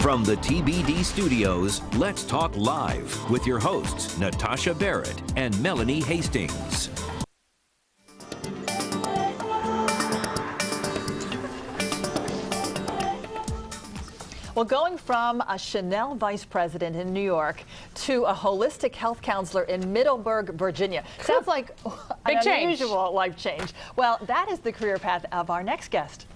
From the TBD studios, let's talk live with your hosts, Natasha Barrett and Melanie Hastings. Well, going from a Chanel vice president in New York to a holistic health counselor in Middleburg, Virginia. Sounds like an unusual life change. Well, that is the career path of our next guest.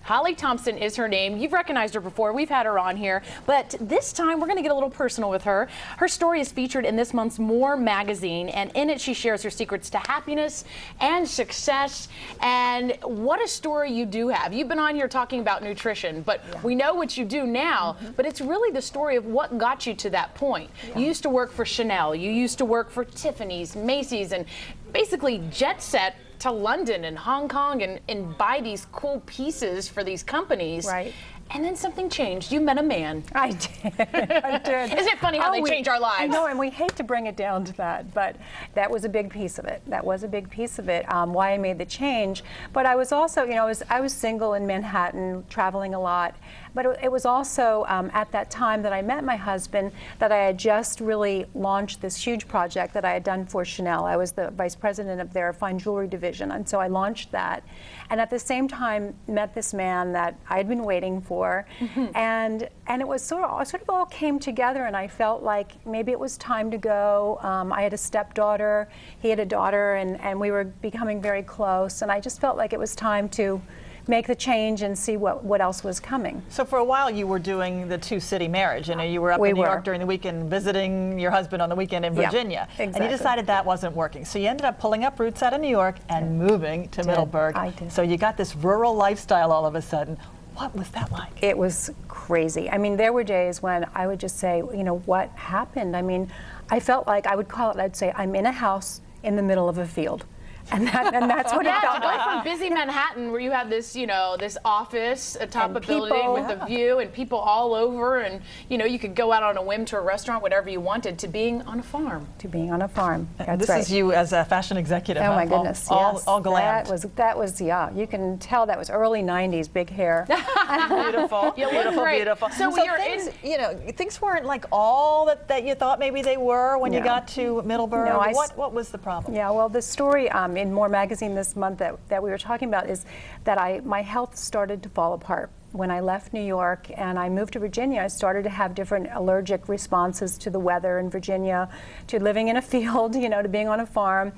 Holli Thompson is her name. You've recognized her before. We've had her on here. But this time, we're going to get a little personal with her. Her story is featured in this month's More magazine, and in it, she shares her secrets to happiness and success. And what a story you do have. You've been on here talking about nutrition, but we know what you do now, but it's really the story of what got you to that point. You used to work for Chanel. You used to work for Tiffany's, Macy's, and basically jet set to London and Hong Kong and buy these cool pieces for these companies. Right. And then something changed. You met a man. I did. I did. Isn't it funny how they change our lives? I know, and we hate to bring it down to that, but that was a big piece of it. That was a big piece of it, why I made the change. But I was also, you know, I was single in Manhattan, traveling a lot. But it was also at that time that I met my husband that I had just really launched this huge project that I had done for Chanel. I was the vice president of their fine jewelry division, and so I launched that. And at the same time, met this man that I had been waiting for, and it was sort of all came together, and I felt like maybe it was time to go. I had a stepdaughter, he had a daughter, and we were becoming very close, and I just felt like it was time to make the change and see what else was coming. So for a while you were doing the two-city marriage. You know, you were up in New York during the weekend visiting your husband on the weekend in Virginia. Exactly. And you decided that wasn't working. So you ended up pulling up roots out of New York and moving to Middleburg. I did. So you got this rural lifestyle all of a sudden. What was that like? It was crazy. I mean, there were days when I would just say, you know, what happened? I mean, I felt like I'd say, I'm in a house in the middle of a field. And that's what it felt to go like. from busy Manhattan, where you have this, you know, this office atop And a building people. with a view and people all over, and you know, you could go out on a whim to a restaurant, whatever you wanted, to being on a farm. To being on a farm. That's this right. is you as a fashion executive. Oh my goodness! Yes. All glammed. That was yeah. You can tell that was early '90s, big hair. Beautiful. You look beautiful, great. beautiful. So you're things, you know, things weren't like all that you thought maybe they were when you got to Middleburg. No, what was the problem? Yeah, well, the story in More magazine this month that we were talking about is that my health started to fall apart. When I left New York and I moved to Virginia, I started to have different allergic responses to the weather in Virginia, to living in a field, you know, to being on a farm.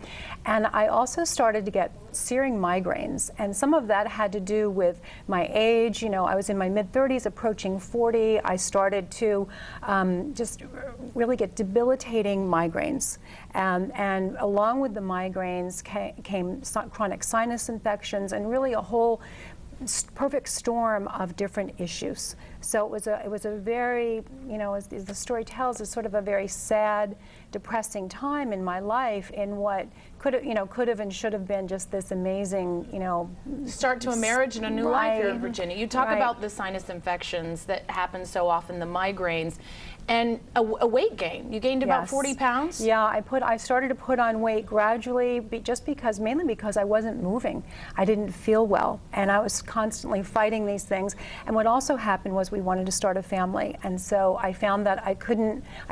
And I also started to get searing migraines. And some of that had to do with my age. You know, I was in my mid-30s, approaching 40. I started to just really get debilitating migraines. And along with the migraines came chronic sinus infections and really a whole perfect storm of different issues. So it was a very, you know, as the story tells, it's sort of a very sad, depressing time in my life in what could have and should have been just this amazing, you know, start to a marriage and a new life here in Virginia. You talk about the sinus infections that happen so often, the migraines, and a weight gain. You gained about 40 pounds? Yeah, I started to put on weight gradually, mainly because I wasn't moving. I didn't feel well, and I was constantly fighting these things. And what also happened was we wanted to start a family, and so I found that I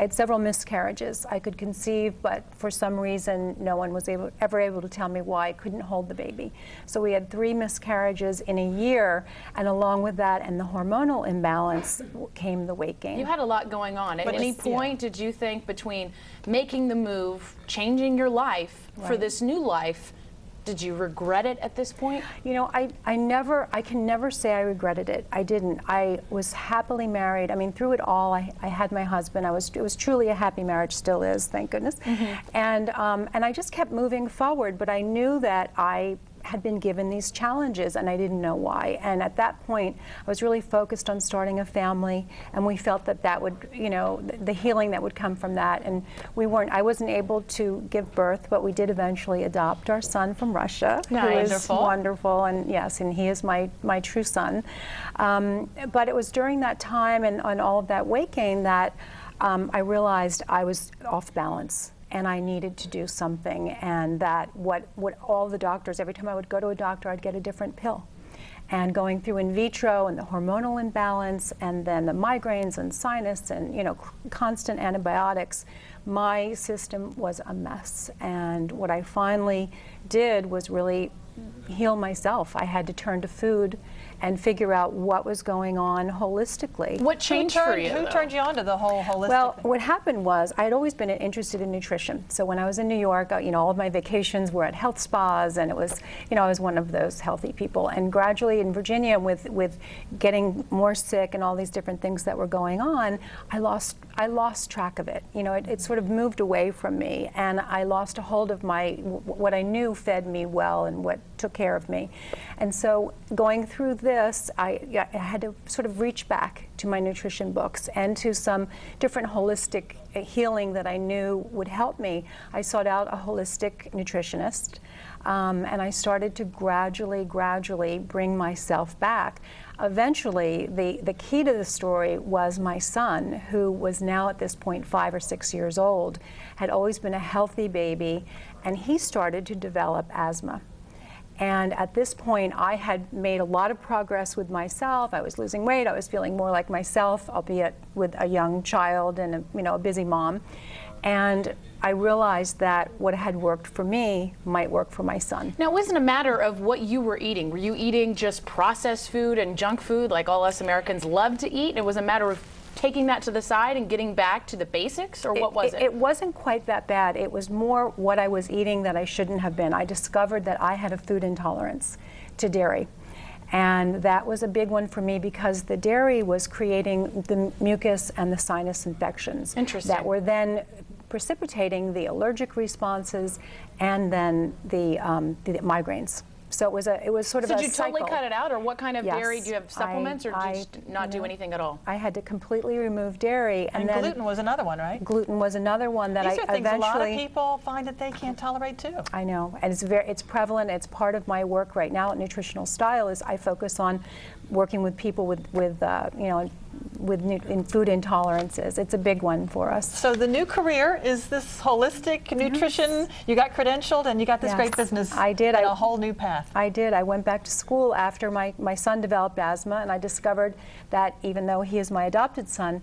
had several miscarriages. I could conceive, but for some reason, no one was ever able to tell me why I couldn't hold the baby. So we had 3 miscarriages in a year, and along with that and the hormonal imbalance came the weight gain. You had a lot going on. At any point did you think, between making the move, changing your life for this new life, did you regret it at this point? You know, I can never say I regretted it. I didn't. I was happily married. I mean, through it all, I had my husband. It was truly a happy marriage, still is, thank goodness. And I just kept moving forward, but I knew that I had been given these challenges and I didn't know why. And at that point, I was really focused on starting a family, and we felt that would, you know, the healing that would come from that. And I wasn't able to give birth, but we did eventually adopt our son from Russia, who is wonderful, and yes, and he is my true son. But it was during that time and on all of that weight gain that I realized I was off balance. And I needed to do something, and that what all the doctors, every time I would go to a doctor, I'd get a different pill. and going through in vitro and the hormonal imbalance and then the migraines and sinus and, you know, constant antibiotics, my system was a mess. And what I finally did was really heal myself. I had to turn to food and figure out what was going on holistically. What changed for you? Who turned you on to the whole holistic Well, thing? what happened was I had always been interested in nutrition. So when I was in New York, you know, all of my vacations were at health spas, and it was, you know, I was one of those healthy people. And gradually in Virginia, with getting more sick and all these different things that were going on, I lost track of it. You know, it sort of moved away from me, and I lost a hold of what I knew fed me well and what took care of me. And so going through this, I had to sort of reach back to my nutrition books and to some different holistic healing that I knew would help me. I sought out a holistic nutritionist, and I started to gradually bring myself back. Eventually, the key to the story was my son, who was now at this point 5 or 6 years old, had always been a healthy baby, and he started to develop asthma. And at this point, I had made a lot of progress with myself. I was losing weight. I was feeling more like myself, albeit with a young child and a busy mom. And I realized that what had worked for me might work for my son. Now, it wasn't a matter of what you were eating. Were you eating just processed food and junk food like all us Americans love to eat? It was a matter of taking that to the side and getting back to the basics, or what was it? It wasn't quite that bad. It was more what I was eating that I shouldn't have been. I discovered that I had a food intolerance to dairy. And that was a big one for me because the dairy was creating the mucus and the sinus infections that were then precipitating the allergic responses and then the migraines. So it was sort of a cycle. Did you totally cut it out, or what kind of dairy? Do you have supplements, or did you just not do anything at all? I had to completely remove dairy, and then gluten was another one, right? Gluten was another one that These are things eventually. A lot of people find that they can't tolerate too. I know, and it's prevalent. It's part of my work right now at Nutritional Style. Is I focus on working with people with food intolerances. It's a big one for us. So the new career is this holistic nutrition. You got credentialed and you got this great business. I did. A whole new path. I did. I went back to school after my son developed asthma, and I discovered that even though he is my adopted son,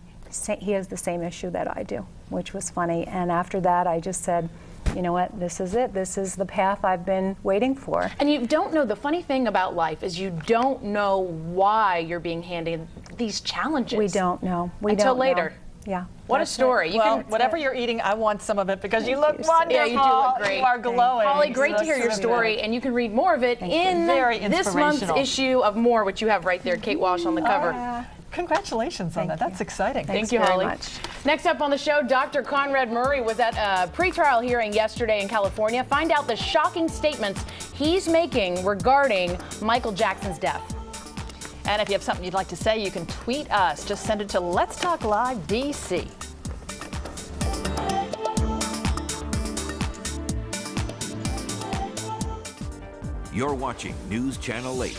he has the same issue that I do, which was funny. And after that, I just said, you know what, this is it. This is the path I've been waiting for. And you don't know, the funny thing about life is you don't know why you're being handed these challenges. We don't know. Until later. Yeah. What a story. Well, whatever you're eating, I want some of it because you look wonderful. Yeah, you do look great. You are glowing. Holly, great to hear your story, and you can read more of it in this month's issue of More, which you have right there, Kate Walsh on the cover. Congratulations on that. That's exciting. Thank you, Holly. Next up on the show, Dr. Conrad Murray was at a pretrial hearing yesterday in California. Find out the shocking statements he's making regarding Michael Jackson's death. And if you have something you'd like to say, you can tweet us. Just send it to Let's Talk Live DC. You're watching News Channel 8.